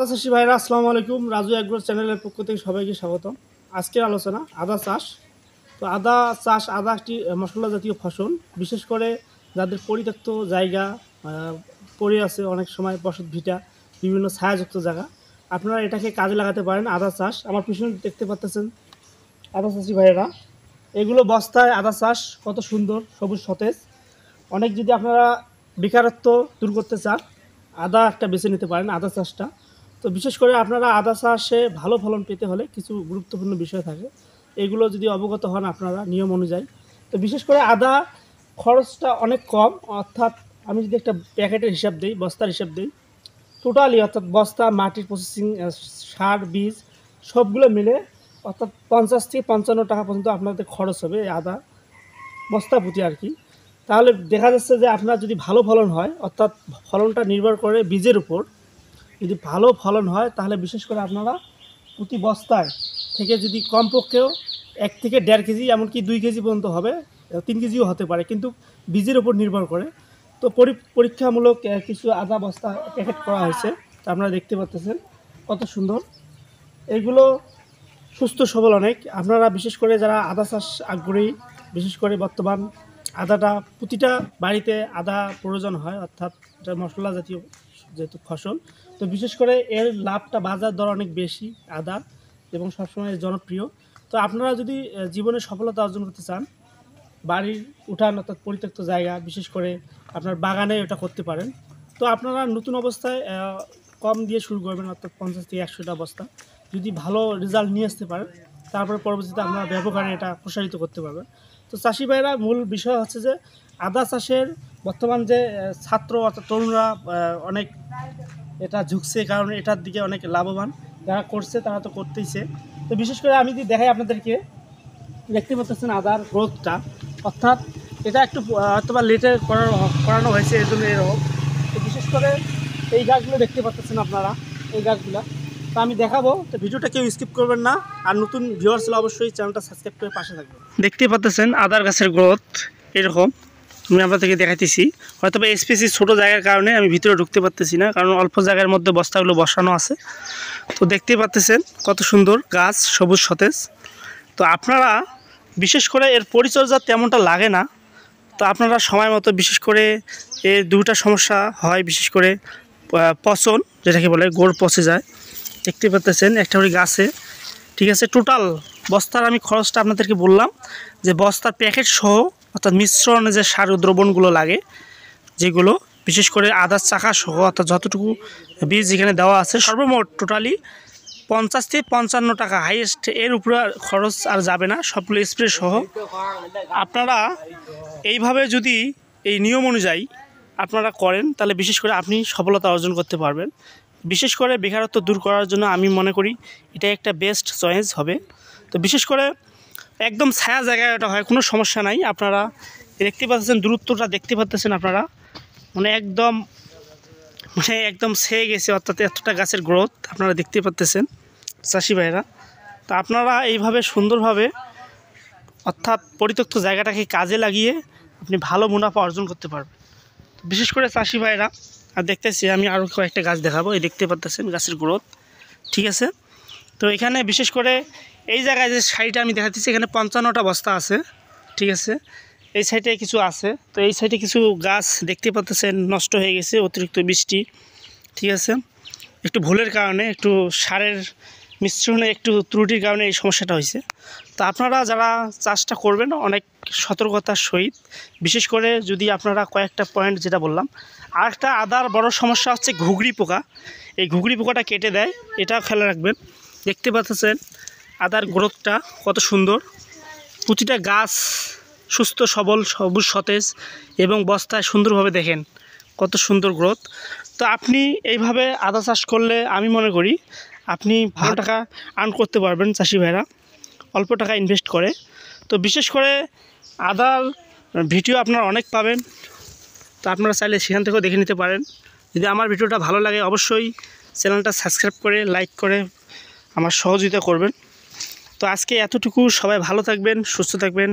চাষি ভাইরা আসসালামু আলাইকুম। রাজু এগ্রো চ্যানেলের পক্ষ থেকে সবাইকে স্বাগতম। আজকের আলোচনা আদা চাষ। তো আদা চাষ, আদা একটি মশলা জাতীয় ফসল। বিশেষ করে যাদের পরিত্যক্ত জায়গা পড়ে আছে, অনেক সময় বসত ভিটা, বিভিন্ন ছায়াযুক্ত জায়গা, আপনারা এটাকে কাজে লাগাতে পারেন। আদা চাষ আমার পিছনে দেখতে পাচ্ছেন আদা চাষি ভাইয়েরা, এগুলো বস্তায় আদা চাষ, কত সুন্দর সবুজ সতেজ। অনেক যদি আপনারা বেকারত্ব দূর করতে চান, আদা একটা বেছে নিতে পারেন, আদা চাষটা। তো বিশেষ করে আপনারা আদা চাষে ভালো ফলন পেতে হলে কিছু গুরুত্বপূর্ণ বিষয় থাকে, এগুলো যদি অবগত হন আপনারা নিয়ম অনুযায়ী। তো বিশেষ করে আদা খরচটা অনেক কম, অর্থাৎ আমি যদি একটা প্যাকেটের হিসাব দিই, বস্তার হিসাব দিই, টোটালি অর্থাৎ বস্তা, মাটির প্রসেসিং, সার, বীজ সবগুলো মিলে অর্থাৎ 50 থেকে 55 টাকা পর্যন্ত আপনাদের খরচ হবে এই আদা বস্তা প্রতি আর কি। তাহলে দেখা যাচ্ছে যে আপনার যদি ভালো ফলন হয়, অর্থাৎ ফলনটা নির্ভর করে বীজের উপর, যদি ভালো ফলন হয় তাহলে বিশেষ করে আপনারা প্রতি বস্তায় থেকে যদি কমপক্ষেও 1 থেকে 1.5 কেজি, এমনকি 2 কেজি পর্যন্ত হবে, 3 কেজিও হতে পারে, কিন্তু বীজের উপর নির্ভর করে। তো পরীক্ষামূলক কিছু আদা বস্তা প্যাকেট করা হয়েছে, তা আপনারা দেখতে পাচ্ছেন কত সুন্দর। এগুলো সুস্থ সবল অনেক। আপনারা বিশেষ করে যারা আদা চাষ আগ্রহী, বিশেষ করে বর্তমান আদাটা প্রতিটা বাড়িতে আদা প্রয়োজন হয়, অর্থাৎ এটা মশলা জাতীয় যেহেতু ফসল, তো বিশেষ করে এর লাভটা, বাজার দর অনেক বেশি আদা এবং সবসময় জনপ্রিয়। তো আপনারা যদি জীবনে সফলতা অর্জন করতে চান, বাড়ির উঠান অর্থাৎ পরিত্যক্ত জায়গা, বিশেষ করে আপনার বাগানে এটা করতে পারেন। তো আপনারা নতুন অবস্থায় কম দিয়ে শুরু করবেন, অর্থাৎ 50 থেকে 100টা বস্তা। যদি ভালো রেজাল্ট নিয়ে আসতে পারেন, তারপরে পরবর্তীতে আপনারা ব্যবহারে এটা প্রসারিত করতে পারবেন। তো চাষি ভাইরা, মূল বিষয় হচ্ছে যে আদা চাষের বর্তমান যে ছাত্র অর্থাৎ তরুণরা অনেক এটা ঝুঁকছে, কারণ এটার দিকে অনেক লাভবান। যারা করছে তারা তো করতেইছে। তো বিশেষ করে আমি যদি দেখাই আপনাদেরকে, দেখতে পাচ্ছেন আদার গ্রোথটা, অর্থাৎ এটা একটু হয়তোবা লেটে করানো হয়েছে, এর জন্য এরকম। তো বিশেষ করে এই গাছগুলো দেখতে পাচ্ছেন আপনারা, এই গাছগুলো তো আমি দেখাবো। তো ভিডিওটা কেউ স্কিপ করবেন না, আর নতুন ভিউয়ার্স হলে অবশ্যই চ্যানেলটা সাবস্ক্রাইব করে পাশে থাকবেন। দেখতে পাচ্ছেন আদার গাছের গ্রোথ এরকম, আমি আপনাদেরকে দেখাইতেছি। হয়তো বা স্পেসি ছোটো জায়গার কারণে আমি ভিতরে ঢুকতে পারতেছি না, কারণ অল্প জায়গার মধ্যে বস্তাগুলো বসানো আছে। তো দেখতে পাচ্ছেন কত সুন্দর গাছ, সবুজ সতেজ। তো আপনারা বিশেষ করে এর পরিচর্যা তেমনটা লাগে না। তো আপনারা সময় মতো, বিশেষ করে এর দুটা সমস্যা হয়, বিশেষ করে পচন, যেটাকে বলে গোড় পচে যায়। দেখতে পাচ্ছেন একটা করে গাছে, ঠিক আছে। টোটাল বস্তার আমি খরচটা আপনাদেরকে বললাম, যে বস্তার প্যাকেট সহ অর্থাৎ মিশ্রণে যে সার দ্রবণগুলো লাগে, যেগুলো বিশেষ করে আদার চাকা সহ, অর্থাৎ যতটুকু বীজ যেখানে দেওয়া আছে, সর্বমোট টোটালি 50 থেকে 55 টাকা হাইয়েস্ট, এর উপরে খরচ আর যাবে না, সবগুলো স্প্রে সহ। আপনারা এইভাবে যদি এই নিয়ম অনুযায়ী আপনারা করেন, তাহলে বিশেষ করে আপনি সফলতা অর্জন করতে পারবেন। বিশেষ করে বেকারত্ব দূর করার জন্য আমি মনে করি এটা একটা বেস্ট চয়েস হবে। তো বিশেষ করে একদম ছায়া জায়গায় এটা হয়, কোনো সমস্যা নাই। আপনারা দেখতে পাচ্ছেন, দূরত্বটা দেখতে পাচ্ছেন আপনারা, মানে একদম ছেয়ে গেছে, অর্থাৎ এতটা গাছের গ্রোথ আপনারা দেখতে পাচ্ছেন চাষি ভাইরা। তো আপনারা এইভাবে সুন্দরভাবে, অর্থাৎ পরিত্যক্ত জায়গাটাকে কাজে লাগিয়ে আপনি ভালো মুনাফা অর্জন করতে পারবেন। বিশেষ করে চাষি ভাইরা, আর দেখতেছি আমি আরও কয়েকটা গাছ দেখাবো, এই দেখতে পাচ্ছেন গাছের গ্রোথ, ঠিক আছে। তো এখানে বিশেষ করে এই জায়গায় যে সাইডে আমি দেখাচ্ছি, এখানে 55টা বস্তা আছে, ঠিক আছে। এই সাইডে কিছু আছে, তো এই সাইডে কিছু গাছ দেখতে পাচ্ছেন নষ্ট হয়ে গেছে অতিরিক্ত বৃষ্টি, ঠিক আছে। একটু ভুলের কারণে, একটু সারের মিশ্রণে একটু ত্রুটির কারণে এই সমস্যাটা হয়েছে। তো আপনারা যারা চাষটা করবেন অনেক সতর্কতার সহিত, বিশেষ করে যদি আপনারা কয়েকটা পয়েন্ট যেটা বললাম। আর একটা আদার বড় সমস্যা হচ্ছে ঘুঘরি পোকা, এই ঘুঘরি পোকাটা কেটে দেয়, এটাও খেয়াল রাখবেন। দেখতে পাচ্ছেন আদার গ্রোথটা কত সুন্দর, প্রতিটা গাছ সুস্থ সবল, সবুজ সতেজ, এবং বস্তায় সুন্দরভাবে দেখেন কত সুন্দর গ্রোথ। তো আপনি এইভাবে আদা চাষ করলে আমি মনে করি আপনি ভালো টাকা আর্ন করতে পারবেন চাষি ভাইরা, অল্প টাকা ইনভেস্ট করে। তো বিশেষ করে আদার ভিডিও আপনারা অনেক পাবেন, তো আপনারা চাইলে সেখান থেকেও দেখে নিতে পারেন। যদি আমার ভিডিওটা ভালো লাগে অবশ্যই চ্যানেলটা সাবস্ক্রাইব করে, লাইক করে আমার সহযোগিতা করবেন। তো আজকে এতটুকু, সবাই ভালো থাকবেন, সুস্থ থাকবেন।